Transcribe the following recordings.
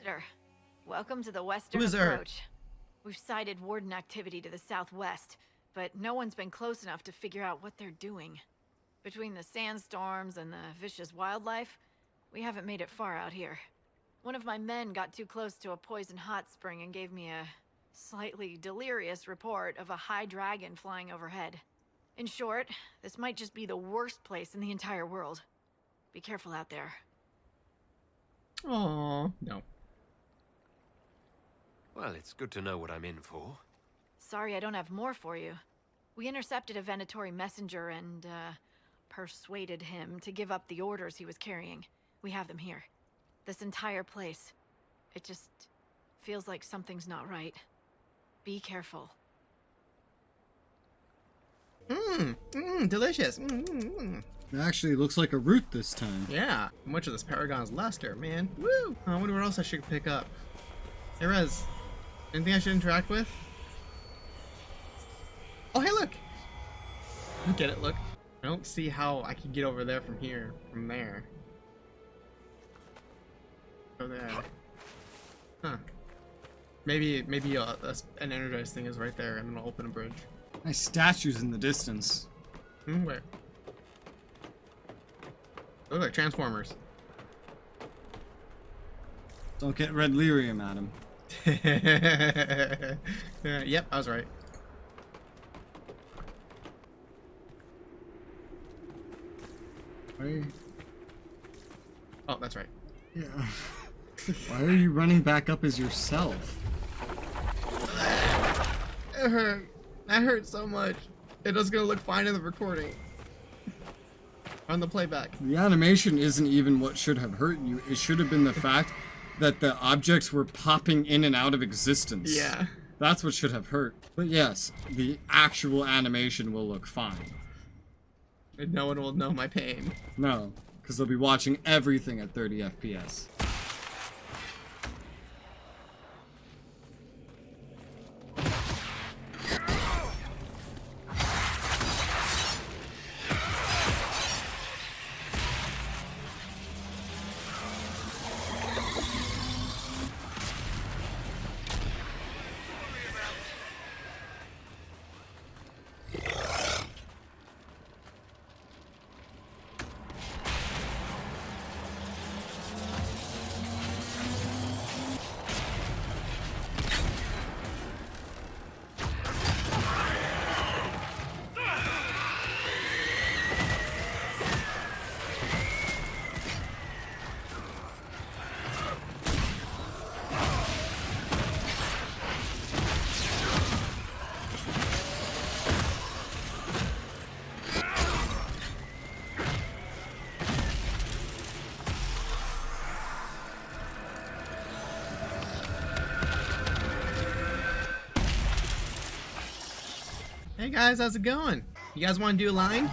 Ambassador. Welcome to the Western Loser. Approach. We've sighted Warden activity to the southwest, but no one's been close enough to figure out what they're doing. Between the sandstorms and the vicious wildlife, we haven't made it far out here. One of my men got too close to a poison hot spring and gave me a slightly delirious report of a high dragon flying overhead. In short, this might just be the worst place in the entire world. Be careful out there. Aww. No. Well, it's good to know what I'm in for. Sorry I don't have more for you. We intercepted a Venatori messenger and, persuaded him to give up the orders he was carrying. We have them here. This entire place. It just feels like something's not right. Be careful. Delicious. It actually looks like a root this time. Yeah. Much of this Paragon's luster, man. Woo! I wonder what else I should pick up. Hey, Rez. Anything I should interact with? Oh, hey, look! Get it, look. I don't see how I can get over there from here. From there. Go there. Huh. Maybe an energized thing is right there and then I'll open a bridge. Nice statues in the distance. Where? They look like Transformers. Don't get red lyrium at him. Yep, I was right. Why? Oh, that's right. Yeah. Why are you running back up as yourself? It hurt. That hurt so much. It was gonna look fine in the recording. On the playback. The animation isn't even what should have hurt you. It should have been the fact that the objects were popping in and out of existence. Yeah. That's what should have hurt. But yes, the actual animation will look fine. And no one will know my pain. No, because they'll be watching everything at 30 FPS. Hey guys, how's it going? You guys want to do a line?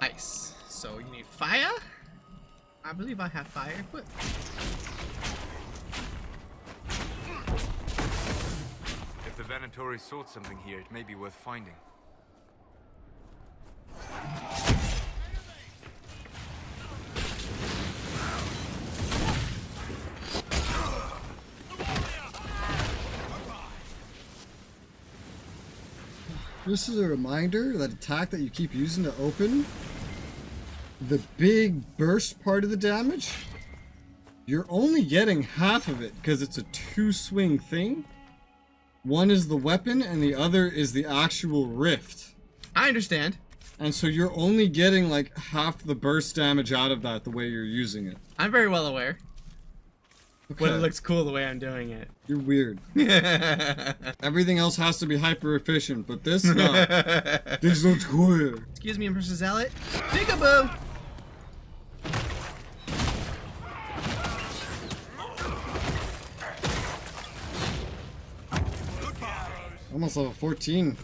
Nice. So you need fire? I believe I have fire equipped. If the Venatori sought something here, it may be worth finding. This is a reminder that attack that you keep using to open the big burst part of the damage, you're only getting half of it because it's a two-swing thing. One is the weapon and the other is the actual rift. I understand. And so you're only getting like half the burst damage out of that the way you're using it. I'm very well aware. Okay. But it looks cool the way I'm doing it. You're weird. Everything else has to be hyper efficient, but this, no. This looks cool. Excuse me, Empress Zealot. Peekaboo! Almost level 14.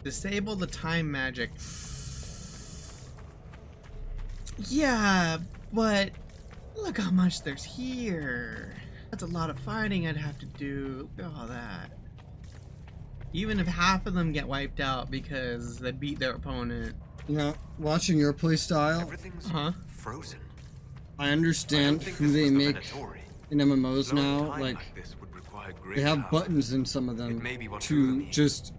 Disable the time magic. Yeah, but look how much there's here. That's a lot of fighting I'd have to do. Look at all that. Even if half of them get wiped out because they beat their opponent. You know, watching your play style, Everything's frozen. I understand who they make in MMOs now. Like, they have buttons in some of them to just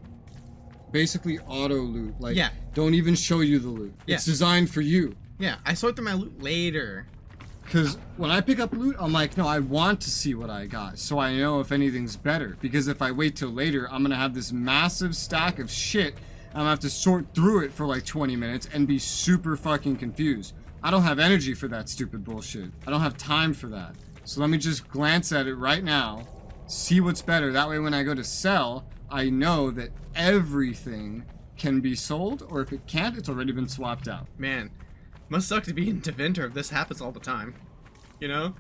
basically auto loot. Like, Yeah. don't even show you the loot. Yeah. It's designed for you. Yeah, I sort through my loot later. Because when I pick up loot, I'm like, no, I want to see what I got, so I know if anything's better. Because if I wait till later, I'm going to have this massive stack of shit, and I'm going to have to sort through it for like 20 minutes and be super fucking confused. I don't have energy for that stupid bullshit. I don't have time for that. So let me just glance at it right now, see what's better. That way when I go to sell, I know that everything can be sold, or if it can't, it's already been swapped out. Man, must suck to be in Deventer if this happens all the time. You know?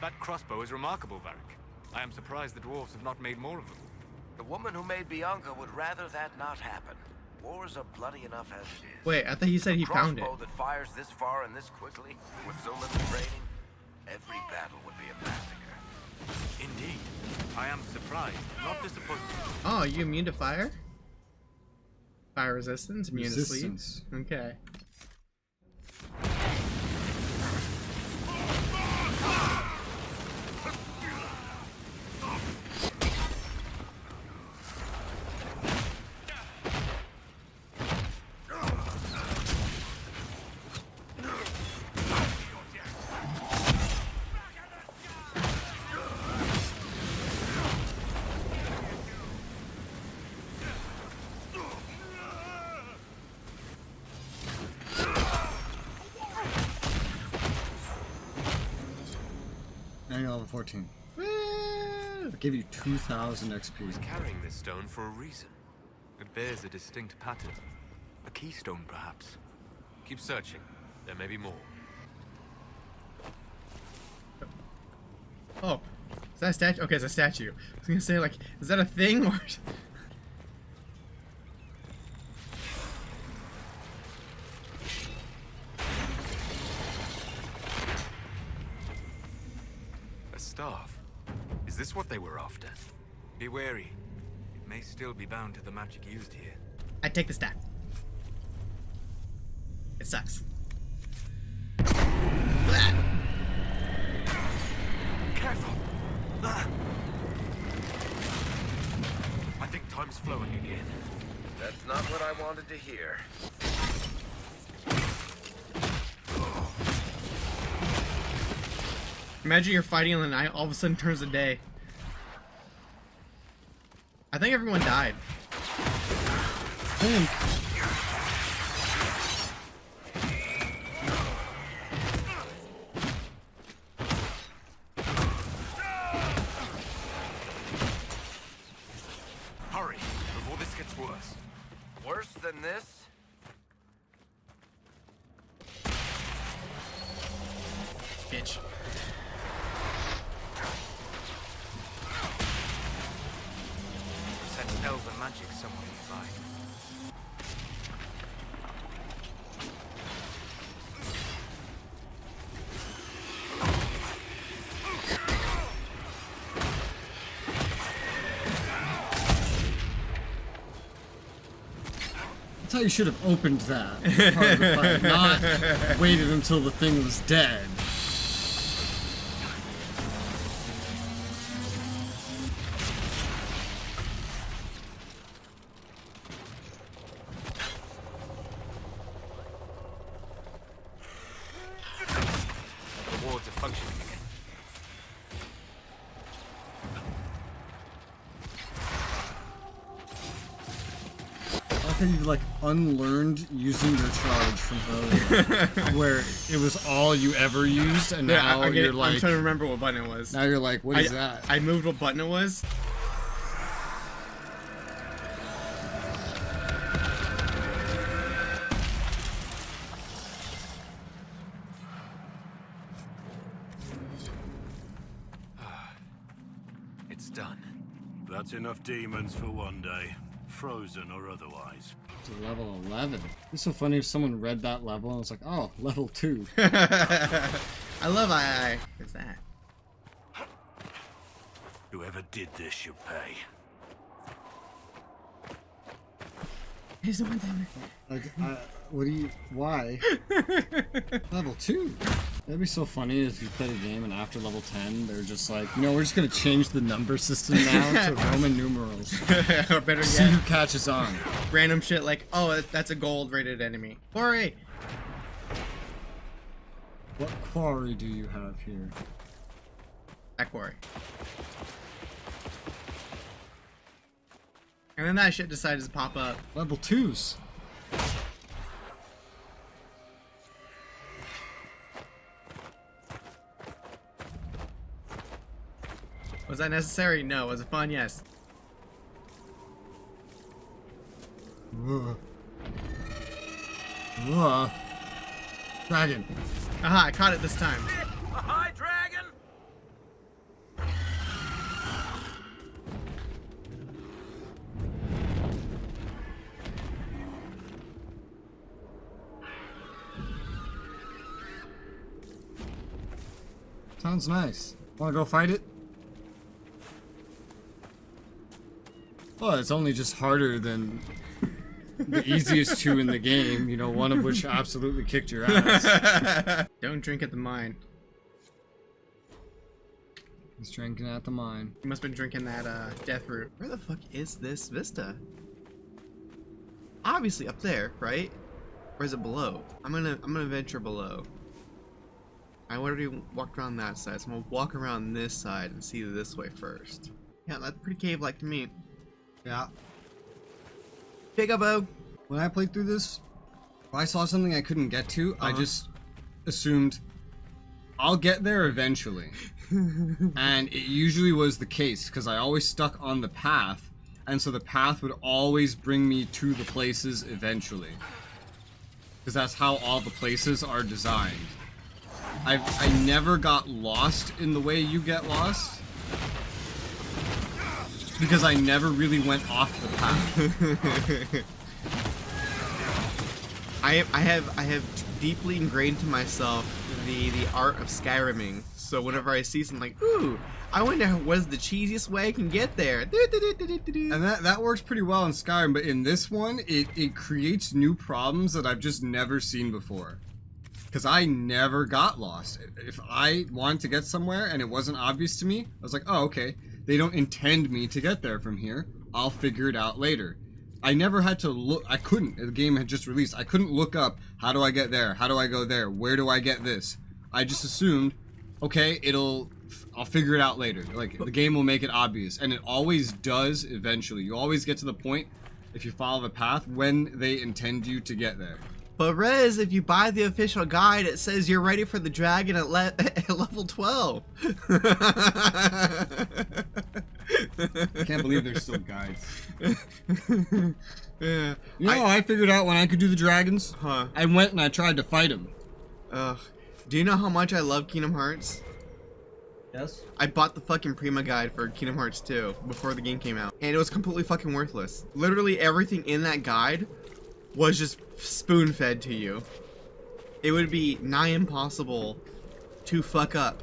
That crossbow is remarkable, Varric. I am surprised the dwarves have not made more of them. The woman who made Bianca would rather that not happen. Wars are bloody enough as it is. Wait, I thought he said he found it. A crossbow that fires this far and this quickly, with so little training, every battle would be a massacre. Indeed. I am surprised, not disappointed. Oh, you immune to fire? Fire resistance? Immune to sleep? Resistance. Okay. Now you're level 14. Woo! I give you 2,000 XP. He's carrying this stone for a reason. It bears a distinct pattern. A keystone, perhaps. Keep searching. There may be more. Oh, is that a statue? Okay, it's a statue. I was gonna say, like, is that a thing or? A staff. Is this what they were after? Be wary. It may still be bound to the magic used here. I take the staff. It sucks. Careful! Ah. I think time's flowing again. That's not what I wanted to hear. Imagine you're fighting in the night, all of a sudden turns the day. I think everyone died. Hurry, before this gets worse. Worse than this? Bitch. Sense elven magic somewhere nearby. That's how you should have opened that part of the fight, not waited until the thing was dead. The wards are functioning again. I like how you like unlearned using your charge from earlier, where it was all you ever used, and now I get you're it. like, I'm trying to remember what button it was. now you're like, what is that? I moved what button it was. It's done. That's enough demons for one day, frozen or otherwise. To level 11. It's so funny if someone read that level and was like, oh, level 2. I love II. What's that? Whoever did this should pay. Here's the one down Like, what do you, why? Level 2? That'd be so funny if you played a game and after level 10, they're just like, you know, we're just gonna change the number system now to Roman numerals. Or better See yet, who catches on. random shit like, oh, that's a gold rated enemy. Quarry! What quarry do you have here? That quarry. And then that shit decided to pop up. Level 2s. Was that necessary? No. Was it fun? Yes. Ugh. Ugh. Dragon. Aha, I caught it this time. A high dragon? Sounds nice. Wanna go fight it? Well, it's only just harder than the easiest two in the game, you know, one of which absolutely kicked your ass. Don't drink at the mine. He's drinking at the mine. You must have been drinking that death root. Where the fuck is this vista? Obviously up there, right? Or is it below? I'm gonna venture below. I already walked around that side, so I'm gonna walk around this side and see this way first. Yeah, that's pretty cave-like to me. Yeah. Peekaboo! When I played through this, if I saw something I couldn't get to, I just assumed I'll get there eventually. And it usually was the case, because I always stuck on the path, and so the path would always bring me to the places eventually. Because that's how all the places are designed. I never got lost in the way you get lost. Because I never really went off the path. I have deeply ingrained to myself the art of Skyriming. So whenever I see something like, ooh, I wonder what's the cheesiest way I can get there. And that works pretty well in Skyrim, but in this one, it creates new problems that I've just never seen before. Because I never got lost. If I wanted to get somewhere and it wasn't obvious to me, I was like, oh, okay. They don't intend me to get there from here. I'll figure it out later. I never had to look. I couldn't. The game had just released. I couldn't look up, how do I get there? How do I go there? Where do I get this? I just assumed, okay, I'll figure it out later. Like, the game will make it obvious. And it always does eventually. You always get to the point, if you follow the path, when they intend you to get there. But Rez, if you buy the official guide, it says you're ready for the dragon at level 12. I can't believe there's still guides. Yeah. You know, I figured out when I could do the dragons. Huh. I went and I tried to fight them. Ugh. Do you know how much I love Kingdom Hearts? Yes? I bought the fucking Prima guide for Kingdom Hearts 2 before the game came out. And it was completely fucking worthless. Literally everything in that guide was just spoon-fed to you. It would be nigh impossible to fuck up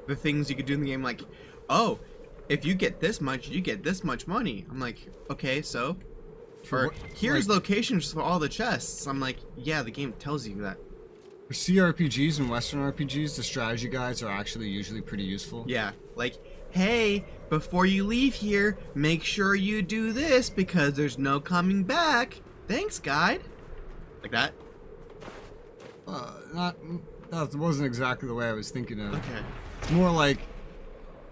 the things you could do in the game. Like, oh, if you get this much, you get this much money. I'm like, okay, so? Or, here's locations for all the chests. I'm like, yeah, the game tells you that. For CRPGs and Western RPGs, the strategy guides are actually usually pretty useful. Yeah, like, hey, before you leave here, make sure you do this because there's no coming back. Thanks, guide. Like that? That wasn't exactly the way I was thinking of. Okay. It's more like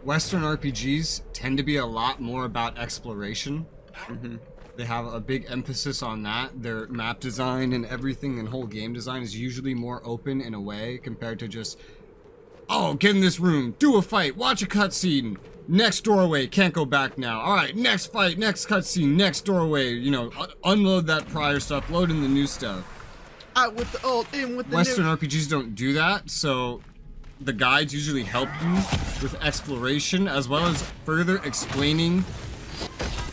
Western RPGs tend to be a lot more about exploration. Mm-hmm. They have a big emphasis on that. Their map design and everything and whole game design is usually more open in a way compared to just, oh, get in this room, do a fight, watch a cutscene, next doorway, can't go back now. Alright, next fight, next cutscene, next doorway, you know, unload that prior stuff, load in the new stuff. Out with the old, in with the Western new. RPGs don't do that, so the guides usually help you with exploration as well as further explaining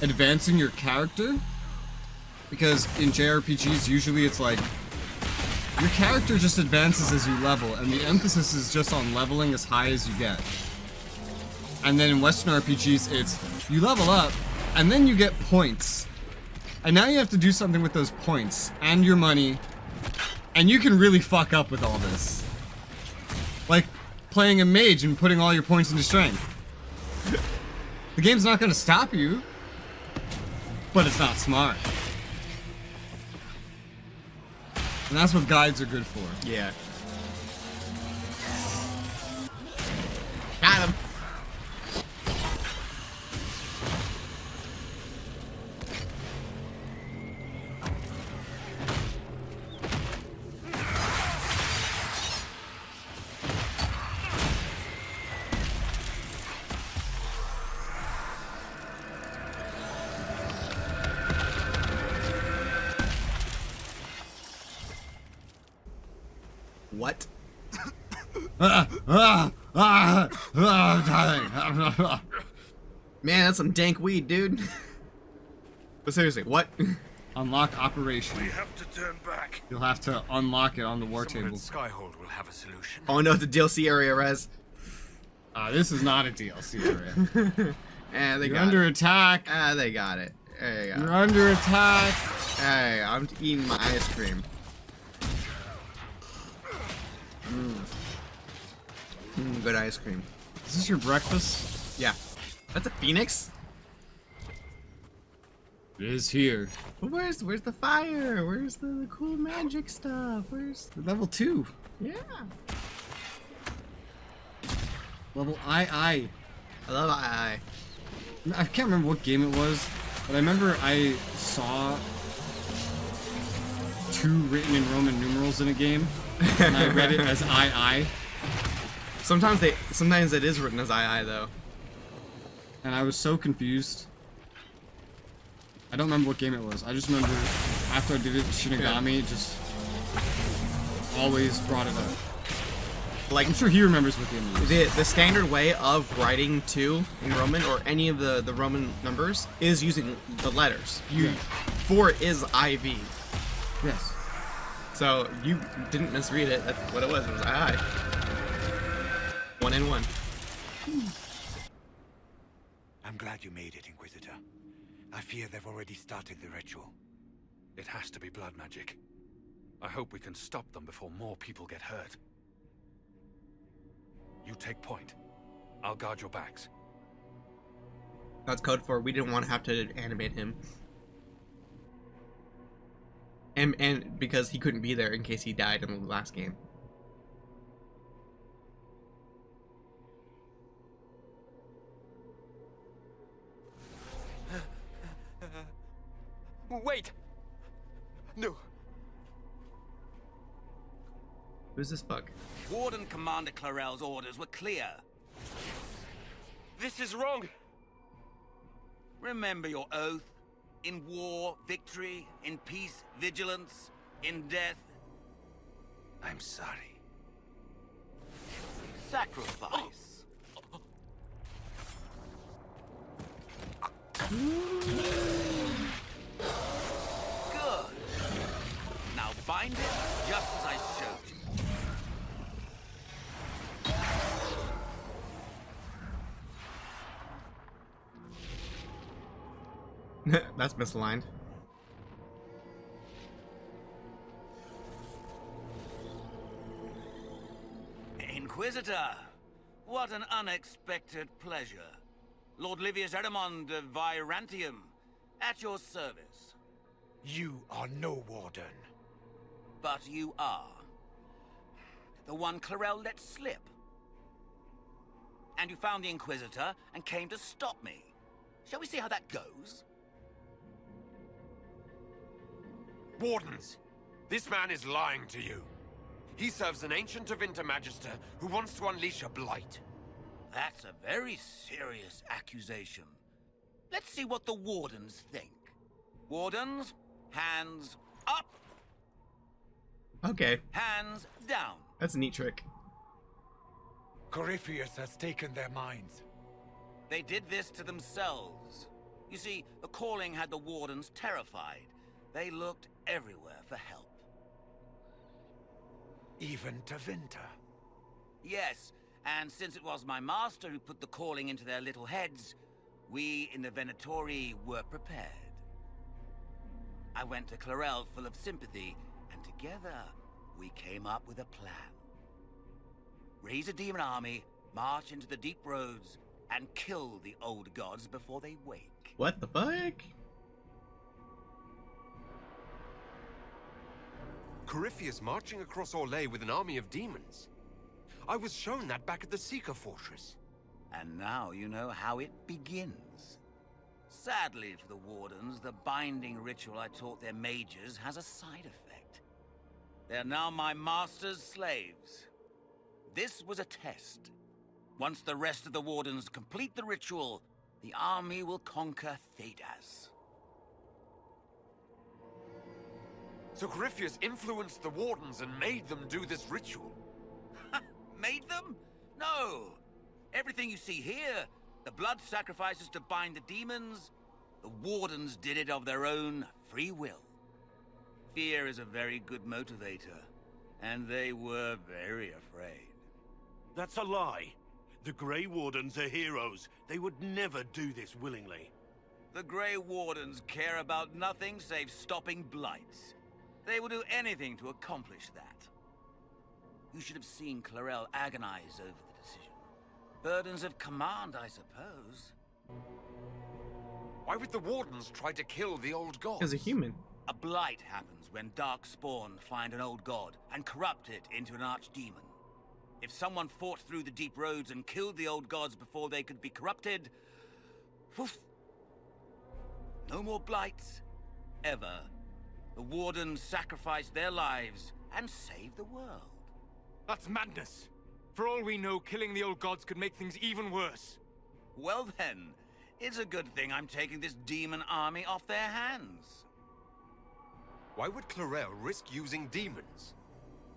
advancing your character. Because in JRPGs, usually it's like, your character just advances as you level, and the emphasis is just on leveling as high as you get. And then in Western RPGs, it's, you level up, and then you get points. And now you have to do something with those points, and your money, and you can really fuck up with all this. Like, playing a mage and putting all your points into strength. The game's not gonna stop you, but it's not smart. And that's what guides are good for. Yeah. Got him. What? Man, that's some dank weed, dude. But seriously, what? Unlock operation. We have to turn back. You'll have to unlock it on the war Someone table. at Skyhold will have a solution. Oh no, it's a DLC area, Rez. This is not a DLC area. They You're got under it. attack. They got it. There you go. You're under attack. Hey, I'm eating my ice cream. Good ice cream. Is this your breakfast? Yeah. That's a phoenix? It is here. But where's the fire? Where's the cool magic stuff? Where's... Level 2. Yeah. Level II. I love I. I can't remember what game it was, but I remember I saw 2 written in Roman numerals in a game, and I read it as II, Sometimes it is written as II though. and I was so confused. I don't remember what game it was. I just remember after I did it, Shinigami just always brought it up. Like, I'm sure he remembers what game it is. the standard way of writing 2 in Roman or any of the Roman numbers is using the letters. 4 is IV. Yes. So you didn't misread it. That's what it was. It was II. 1 and 1. I'm glad you made it, Inquisitor. I fear they've already started the ritual. It has to be blood magic. I hope we can stop them before more people get hurt. You take point. I'll guard your backs. That's code for we didn't want to have to animate him. And because he couldn't be there in case he died in the last game. Wait! No. Who's this fuck? Warden Commander Clarel's orders were clear. This is wrong! Remember your oath. In war, victory. In peace, vigilance. In death, I'm sorry. Sacrifice. Good. Now bind it just as I showed you. That's misaligned. Inquisitor, what an unexpected pleasure. Lord Livius Erimond of Virantium, at your service. You are no warden. But you are. The one Clarel let slip. And you found the Inquisitor and came to stop me. Shall we see how that goes? Wardens! This man is lying to you. He serves an ancient of Intermagister who wants to unleash a blight. That's a very serious accusation. Let's see what the Wardens think. Wardens, hands up, Okay, hands down. that's a neat trick. Corypheus has taken their minds. They did this to themselves. You see, the calling had the wardens terrified. They looked everywhere for help. Even to Winter. Yes, and since it was my master who put the calling into their little heads, we in the Venatori were prepared. I went to Clarel full of sympathy, and together we came up with a plan. Raise a demon army, march into the deep roads, and kill the old gods before they wake. What the fuck? Corypheus marching across Orlais with an army of demons. I was shown that back at the Seeker Fortress. And now you know how it begins. Sadly for the wardens, the binding ritual I taught their mages has a side effect. They're now my master's slaves. This was a test. Once the rest of the wardens complete the ritual, the army will conquer Thedas. So Corypheus influenced the wardens and made them do this ritual. Made them? No. Everything you see here, the blood sacrifices to bind the demons, the wardens did it of their own free will. Fear is a very good motivator, and they were very afraid. That's a lie. The Grey Wardens are heroes. They would never do this willingly. The Grey Wardens care about nothing save stopping blights. They will do anything to accomplish that. You should have seen Clarel agonize over the decision. Burdens of command, I suppose. Why would the wardens try to kill the old gods? As a human. A blight happens when dark spawn find an old god and corrupt it into an archdemon. If someone fought through the deep roads and killed the old gods before they could be corrupted, woof, no more blights, ever. The wardens sacrificed their lives and saved the world. That's madness. For all we know, killing the old gods could make things even worse. Well then, it's a good thing I'm taking this demon army off their hands. Why would Clarel risk using demons?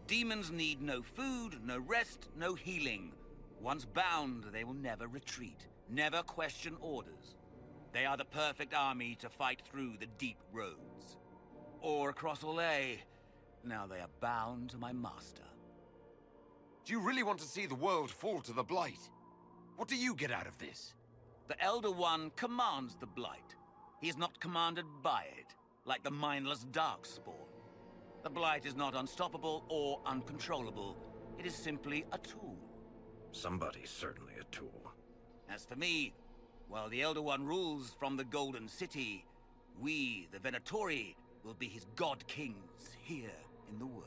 Demons need no food, no rest, no healing. Once bound, they will never retreat, never question orders. They are the perfect army to fight through the deep roads. Or across Orlais. Now they are bound to my master. Do you really want to see the world fall to the Blight? What do you get out of this? The Elder One commands the Blight. He is not commanded by it, like the mindless Darkspawn. The Blight is not unstoppable or uncontrollable. It is simply a tool. Somebody's certainly a tool. As for me, while the Elder One rules from the Golden City, we, the Venatori, will be his god kings here in the world.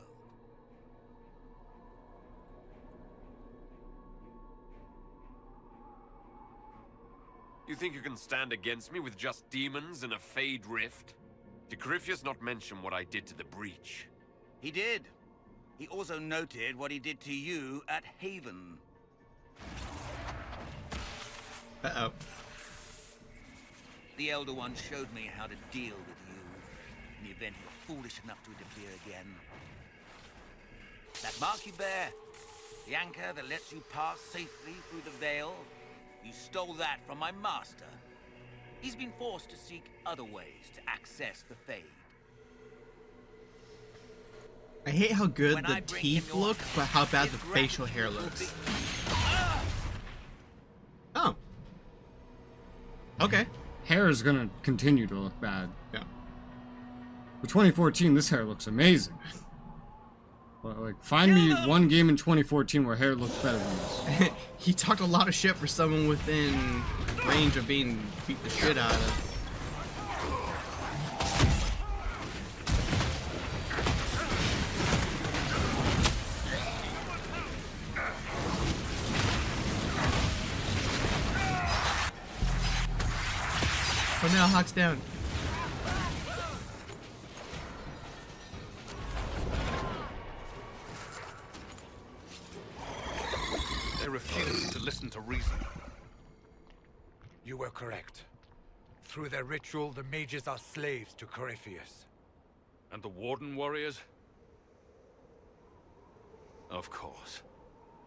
You think you can stand against me with just demons and a Fade Rift? Did Corypheus not mention what I did to the Breach? He did. He also noted what he did to you at Haven. Uh-oh. The Elder One showed me how to deal with you in the event you were foolish enough to interfere again. That mark you bear, the anchor that lets you pass safely through the veil, you stole that from my master. He's been forced to seek other ways to access the Fade. I hate how good When the I bring teeth him your look, but how bad his the facial hair gratitude will looks. be- Ah! Oh. Okay. Hair is gonna continue to look bad. Yeah. For 2014, this hair looks amazing. Well, like, find me one game in 2014 where hair looks better than this. He talked a lot of shit for someone within range of being beat the shit out of. Oh no, Hawk's down. They refuse to listen to reason. You were correct. Through their ritual, the mages are slaves to Corypheus. And the Warden warriors? Of course.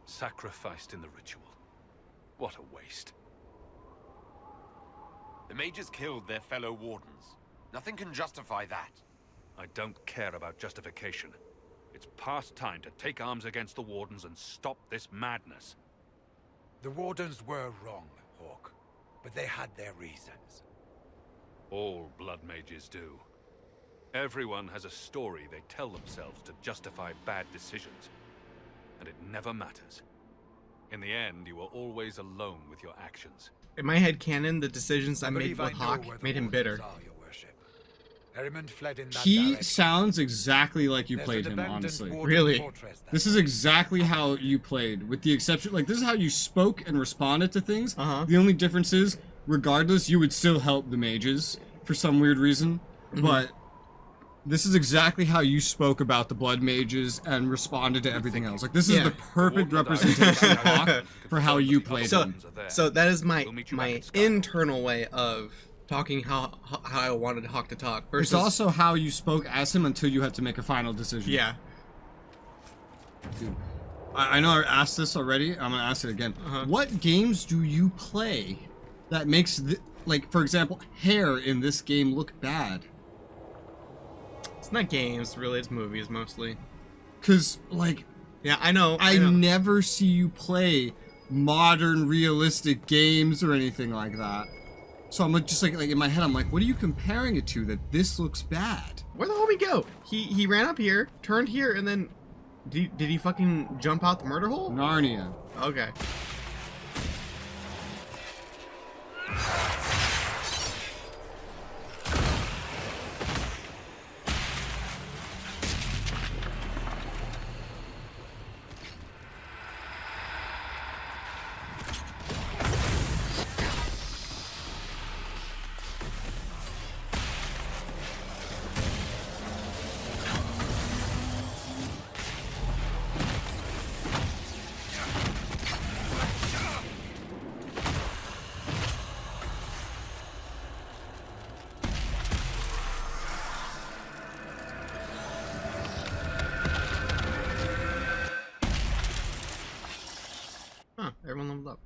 Sacrificed in the ritual. What a waste. The mages killed their fellow wardens. Nothing can justify that. I don't care about justification. It's past time to take arms against the Wardens and stop this madness. The Wardens were wrong, Hawk, but they had their reasons. All blood mages do. Everyone has a story they tell themselves to justify bad decisions. And it never matters. In the end, you are always alone with your actions. In my head canon, the decisions I made believe I with know Hawk where the made him Wardens bitter. are, Your Worship. Ehrman fled in that He direction. sounds exactly like you There's played an him, abandoned honestly. Warden Really? fortress that This is exactly how you played, with the exception, like, this is how you spoke and responded to things. Uh-huh. The only difference is, regardless, you would still help the mages, for some weird reason. But this is exactly how you spoke about the blood mages and responded to everything else. Like, this is Yeah. the perfect representation of Hawk for how you played So, him. so that is my We'll meet you back in Sky. internal way of talking how I wanted Hawk to talk. Versus, It's also how you spoke as him until you had to make a final decision. yeah. Dude, I know I asked this already. I'm gonna ask it again. What games do you play that makes, like, for example, hair in this game look bad? It's not games, really. It's movies mostly. Cause, like, Yeah, I know. I know. never see you play modern, realistic games or anything like that. So I'm just like in my head, I'm like, what are you comparing it to that this looks bad? Where'd the homie go? He ran up here, turned here, and then did he fucking jump out the murder hole? Narnia. Okay. Huh, everyone leveled up.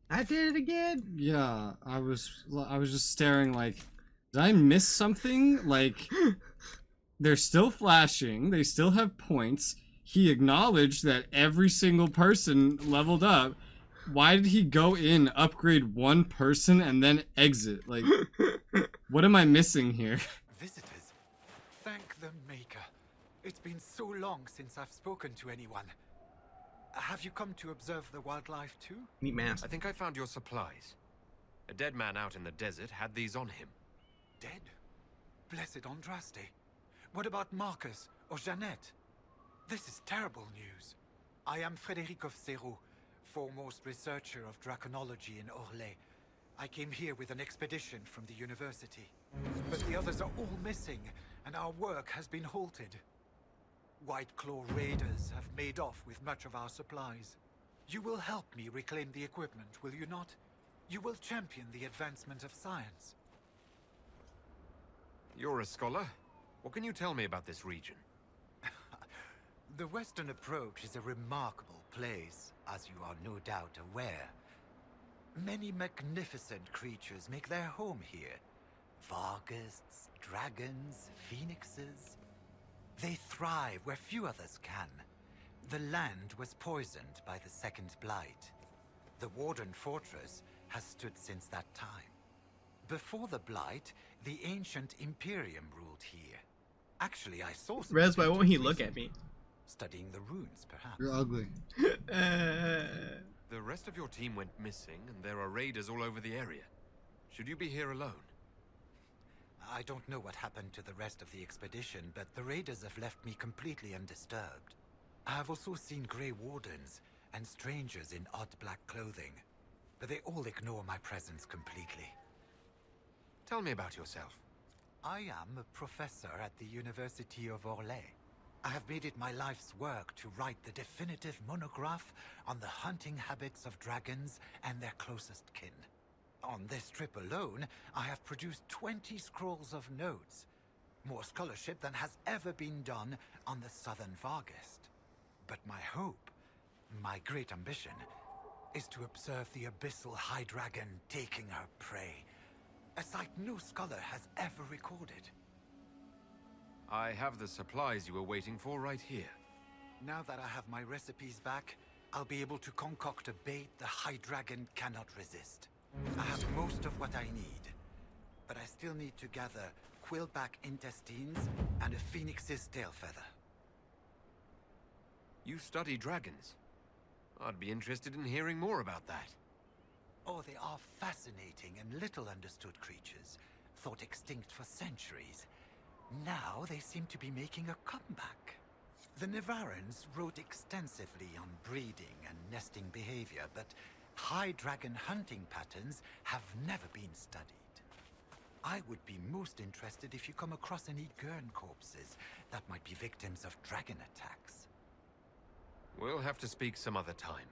I did it again. Yeah, I was just staring like, did I miss something? Like, they're still flashing, they still have points. He acknowledged that every single person leveled up. Why did he go in, upgrade one person, and then exit? Like, what am I missing here? Visitors, thank the Maker. It's been so long since I've spoken to anyone. Have you come to observe the wildlife too? Neat mask. I think I found your supplies. A dead man out in the desert had these on him. Dead? Blessed Andraste. What about Marcus or Jeannette? This is terrible news. I am Frédéric of Serrault, foremost researcher of draconology in Orlais. I came here with an expedition from the university. But the others are all missing, and our work has been halted. White Claw raiders have made off with much of our supplies. You will help me reclaim the equipment, will you not? You will champion the advancement of science. You're a scholar. What can you tell me about this region? The Western Approach is a remarkable place, as you are no doubt aware. Many magnificent creatures make their home here. Varghists, dragons, phoenixes. They thrive where few others can. The land was poisoned by the Second Blight. The Warden Fortress has stood since that time. Before the Blight, the ancient Imperium ruled here. Actually, I saw some Rez, why won't he look recently. at me? Studying the runes, perhaps. You're ugly. The rest of your team went missing, and there are raiders all over the area. Should you be here alone? I don't know what happened to the rest of the expedition, but the raiders have left me completely undisturbed. I have also seen Grey Wardens and strangers in odd black clothing, but they all ignore my presence completely. Tell me about yourself. I am a professor at the University of Orlais. I have made it my life's work to write the definitive monograph on the hunting habits of dragons and their closest kin. On this trip alone, I have produced 20 scrolls of notes. More scholarship than has ever been done on the southern Varghist. But my hope My great ambition is to observe the abyssal high dragon taking her prey, a sight no scholar has ever recorded. I have the supplies you were waiting for right here. Now that I have my recipes back, I'll be able to concoct a bait the high dragon cannot resist. I have most of what I need, but I still need to gather quillback intestines and a phoenix's tail feather. You study dragons. I'd be interested in hearing more about that. Oh, they are fascinating and little understood creatures, thought extinct for centuries. Now they seem to be making a comeback. The Nevarrans wrote extensively on breeding and nesting behavior, but high dragon hunting patterns have never been studied. I would be most interested if you come across any Gurn corpses that might be victims of dragon attacks. We'll have to speak some other time.